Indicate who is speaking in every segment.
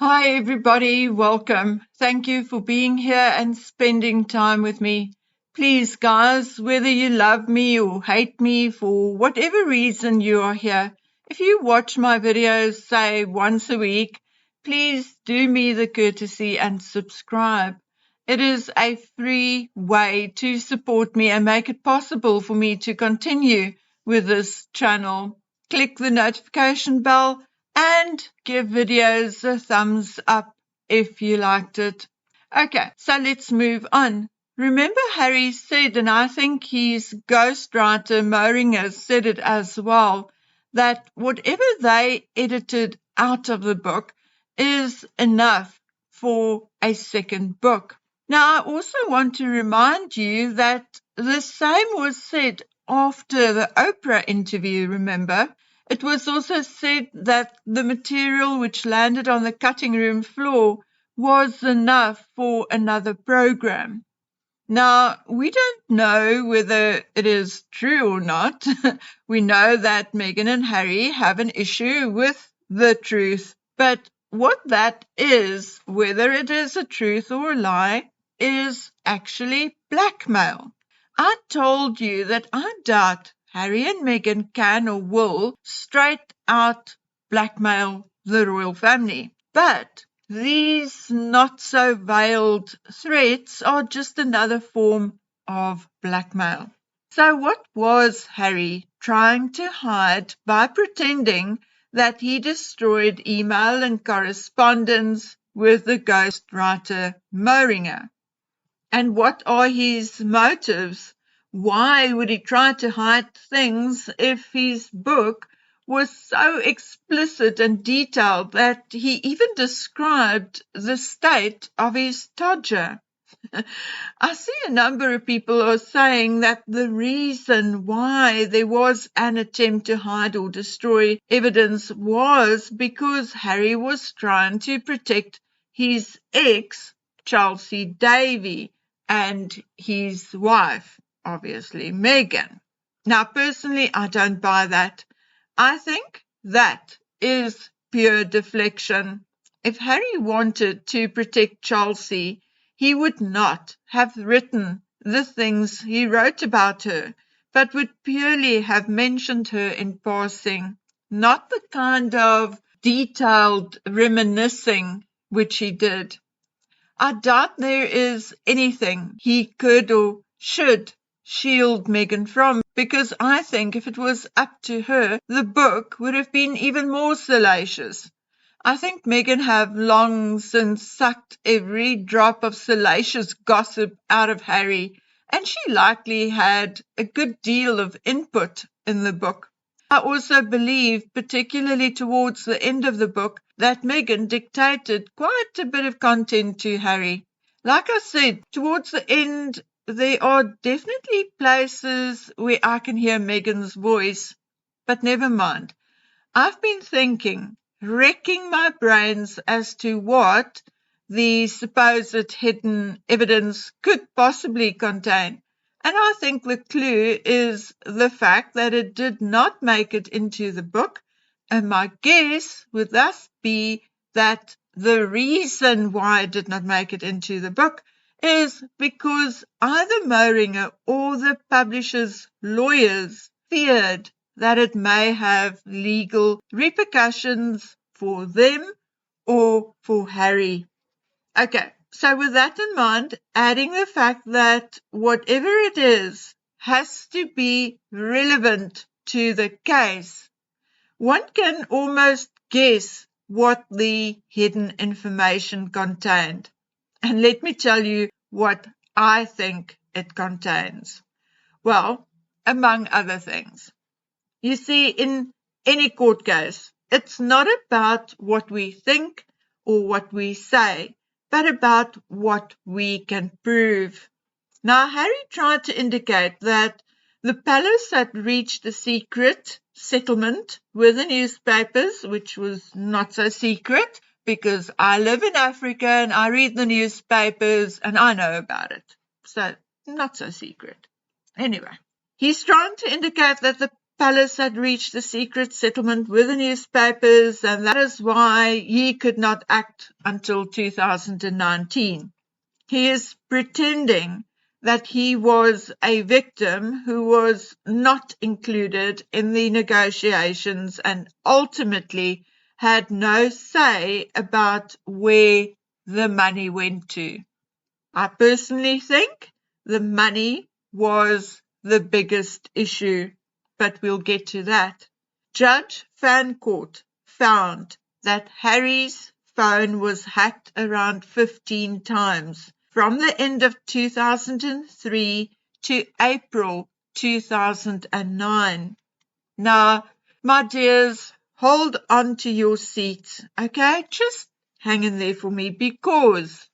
Speaker 1: Hi, everybody. Welcome. Thank you for being here and spending time with me. Please, guys, whether you love me or hate me for whatever reason you are here, if you watch my videos, say once a week, please do me the courtesy and subscribe. It is a free way to support me and make it possible for me to continue with this channel. Click the notification bell and give videos a thumbs up if you liked it. Okay, so let's move on. Remember Harry said, and I think his ghostwriter Moeringer said it as well, that whatever they edited out of the book is enough for a second book. Now, I also want to remind you that the same was said after the Oprah interview, remember? It was also said that the material which landed on the cutting room floor was enough for another program. Now, we don't know whether it is true or not. We know that Meghan and Harry have an issue with the truth. But what that is, whether it is a truth or a lie, is actually blackmail. I told you that I doubt Harry and Meghan can or will straight out blackmail the royal family. But these not so veiled threats are just another form of blackmail. So what was Harry trying to hide by pretending that he destroyed email and correspondence with the ghostwriter Moeringer? And what are his motives? Why would he try to hide things if his book was so explicit and detailed that he even described the state of his todger? I see a number of people are saying that the reason why there was an attempt to hide or destroy evidence was because Harry was trying to protect his ex, Chelsea Davy, and his wife, obviously, Meghan. Now, personally, I don't buy that. I think that is pure deflection. If Harry wanted to protect Chelsea, he would not have written the things he wrote about her, but would purely have mentioned her in passing, not the kind of detailed reminiscing which he did. I doubt there is anything he could or should shield Meghan from, because I think if it was up to her, the book would have been even more salacious. I think Meghan have long since sucked every drop of salacious gossip out of Harry, and she likely had a good deal of input in the book. I also believe, particularly towards the end of the book, that Meghan dictated quite a bit of content to Harry. Like I said, towards the end, there are definitely places where I can hear Meghan's voice, but never mind. I've been thinking, wrecking my brains as to what the supposed hidden evidence could possibly contain. And I think the clue is the fact that it did not make it into the book. And my guess would thus be that the reason why it did not make it into the book is because either Moeringer or the publisher's lawyers feared that it may have legal repercussions for them or for Harry. Okay, so with that in mind, adding the fact that whatever it is has to be relevant to the case, one can almost guess what the hidden information contained. And let me tell you what I think it contains. Well, among other things. You see, in any court case, it's not about what we think or what we say, but about what we can prove. Now, Harry tried to indicate that the palace had reached a secret settlement with the newspapers, which was not so secret because I live in Africa and I read the newspapers and I know about it. So, not so secret. Anyway, he's trying to indicate that the palace had reached a secret settlement with the newspapers, and that is why he could not act until 2019. He is pretending that he was a victim who was not included in the negotiations and ultimately had no say about where the money went to. I personally think the money was the biggest issue, but we'll get to that. Judge Fancourt found that Harry's phone was hacked around 15 times from the end of 2003 to April 2009. Now, my dears, hold on to your seats, okay? Just hang in there for me, because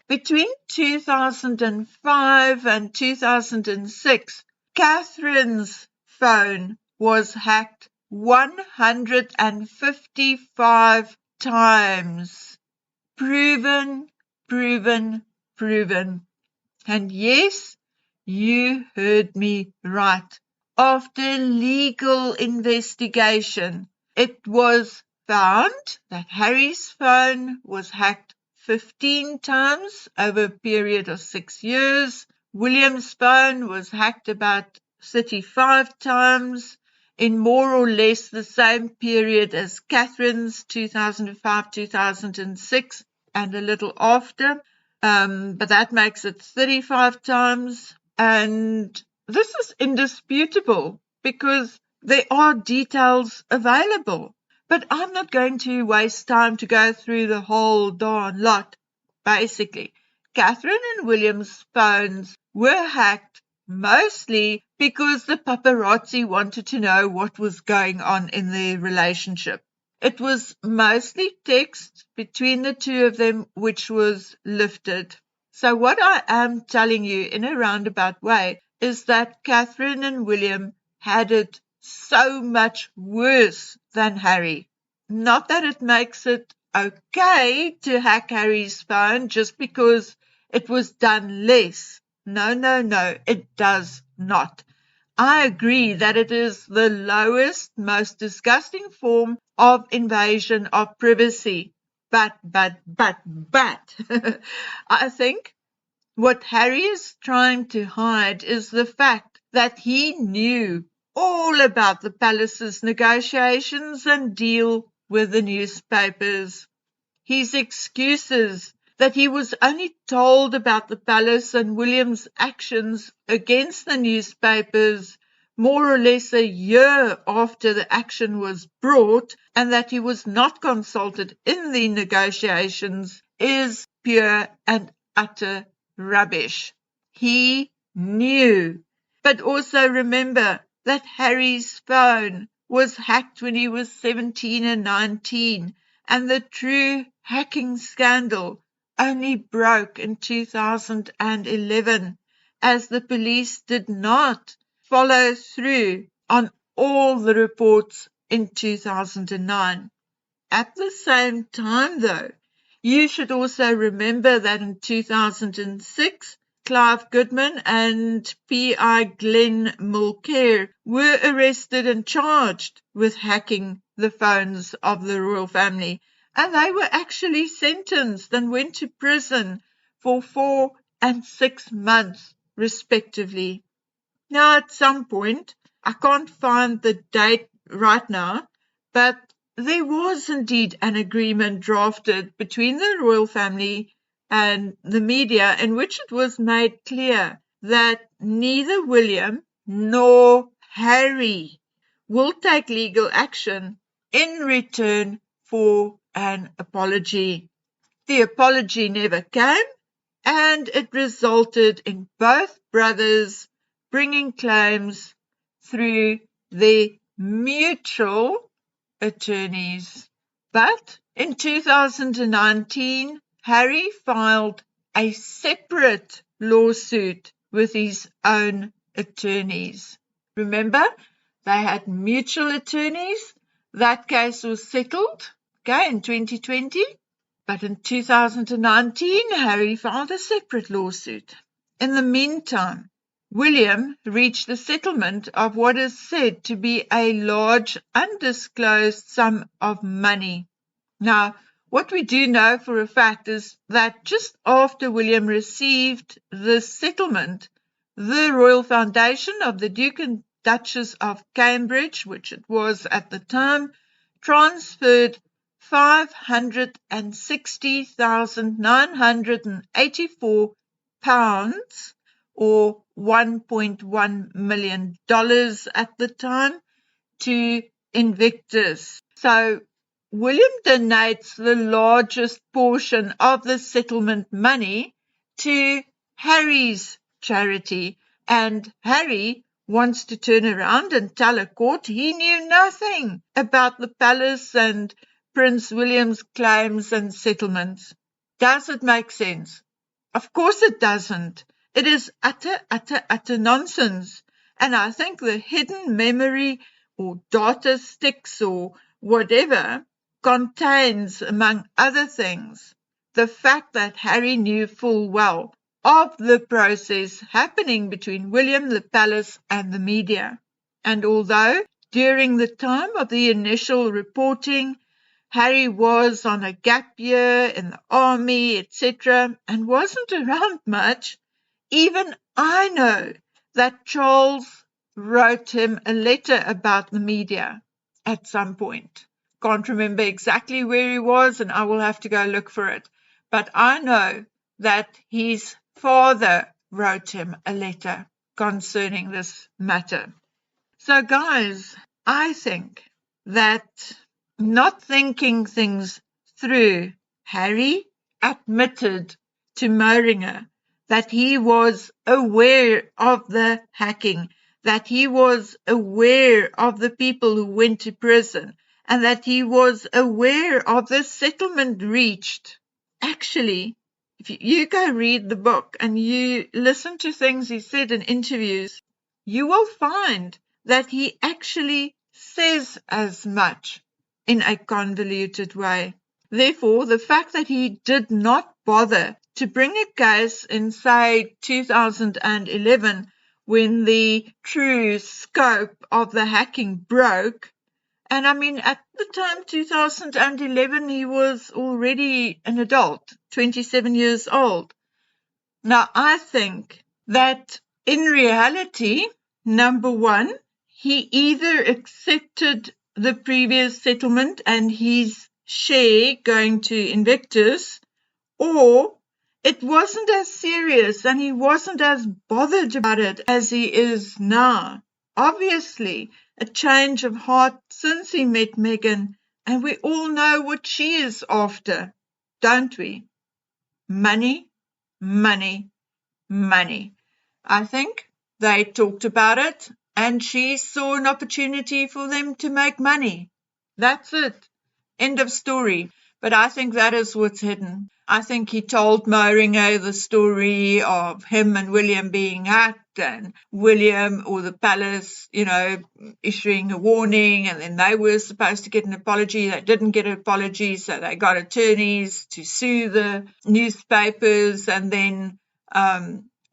Speaker 1: between 2005 and 2006, Catherine's phone was hacked 155 times. Proven. And yes, you heard me right. After legal investigation, it was found that Harry's phone was hacked 15 times over a period of 6 years. William's phone was hacked about 35 times in more or less the same period as Catherine's, 2005-2006, and a little after. But that makes it 35 times. And this is indisputable because there are details available. But I'm not going to waste time to go through the whole darn lot. Basically, Catherine and William's phones were hacked mostly because the paparazzi wanted to know what was going on in their relationship. It was mostly text between the two of them which was lifted. So what I am telling you in a roundabout way is that Catherine and William had it so much worse than Harry. Not that it makes it okay to hack Harry's phone just because it was done less. No, it does not. I agree that it is the lowest, most disgusting form of invasion of privacy. But, I think what Harry is trying to hide is the fact that he knew all about the palace's negotiations and deal with the newspapers. His excuses that he was only told about the palace and William's actions against the newspapers more or less a year after the action was brought, and that he was not consulted in the negotiations, is pure and utter rubbish. He knew. But also remember that Harry's phone was hacked when he was 17 and 19, and the true hacking scandal only broke in 2011, as the police did not follow through on all the reports in 2009. At the same time, though, you should also remember that in 2006, Clive Goodman and P.I. Glenn Mulcair were arrested and charged with hacking the phones of the royal family, and they were actually sentenced and went to prison for 4 and 6 months, respectively. Now, at some point, I can't find the date right now, but there was indeed an agreement drafted between the royal family and the media in which it was made clear that neither William nor Harry will take legal action in return for an apology. The apology never came, and it resulted in both brothers bringing claims through their mutual attorneys. But in 2019, Harry filed a separate lawsuit with his own attorneys. Remember, they had mutual attorneys. That case was settled, in 2020. But in 2019, Harry filed a separate lawsuit. In the meantime, William reached the settlement of what is said to be a large undisclosed sum of money. Now, what we do know for a fact is that just after William received this settlement, the Royal Foundation of the Duke and Duchess of Cambridge, which it was at the time, transferred £560,984, or $1.1 million at the time, to Invictus. So William donates the largest portion of the settlement money to Harry's charity, and Harry wants to turn around and tell a court he knew nothing about the palace and Prince William's claims and settlements. Does it make sense? Of course it doesn't. It is utter nonsense. And I think the hidden memory or data sticks or whatever contains, among other things, the fact that Harry knew full well of the process happening between William, the palace, and the media. And although during the time of the initial reporting, Harry was on a gap year in the army, etc., and wasn't around much, even I know that Charles wrote him a letter about the media at some point. Can't remember exactly where he was, and I will have to go look for it. But I know that his father wrote him a letter concerning this matter. So, guys, I think that not thinking things through, Harry admitted to Moeringer that he was aware of the hacking, that he was aware of the people who went to prison, and that he was aware of the settlement reached. Actually, if you go read the book and you listen to things he said in interviews, you will find that he actually says as much in a convoluted way. Therefore, the fact that he did not bother to bring a case in, say, 2011, when the true scope of the hacking broke, and I mean, at the time, 2011, he was already an adult, 27 years old. Now, I think that in reality, number one, he either accepted the previous settlement and his share going to Invictus, or it wasn't as serious and he wasn't as bothered about it as he is now. Obviously, a change of heart since he met Meghan, and we all know what she is after, don't we? Money, money, money. I think they talked about it, and she saw an opportunity for them to make money. That's it. End of story. But I think that is what's hidden. I think he told Moeringer the story of him and William being hacked, and William or the palace, issuing a warning, and then they were supposed to get an apology. They didn't get an apology, so they got attorneys to sue the newspapers, and then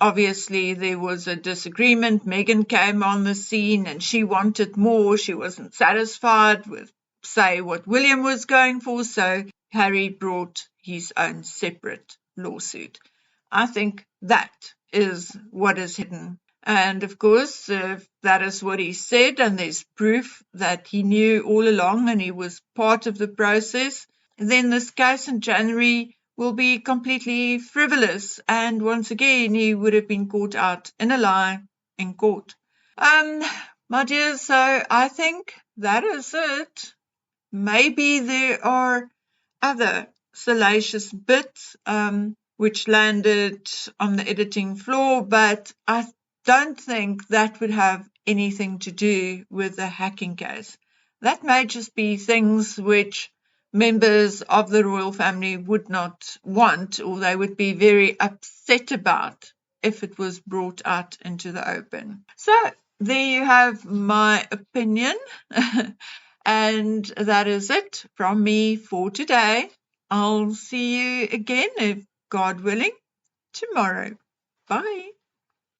Speaker 1: obviously there was a disagreement. Meghan came on the scene and she wanted more. She wasn't satisfied with, say, what William was going for, so Harry brought his own separate lawsuit. I think that is what is hidden. And of course, if that is what he said, and there's proof that he knew all along and he was part of the process, then this case in January will be completely frivolous. And once again, he would have been caught out in a lie in court. My dear, so I think that is it. Maybe there are other salacious bits which landed on the editing floor, but I don't think that would have anything to do with the hacking case. That may just be things which members of the royal family would not want, or they would be very upset about if it was brought out into the open. So there you have my opinion. And that is it from me for today. I'll see you again, if God willing, tomorrow. Bye.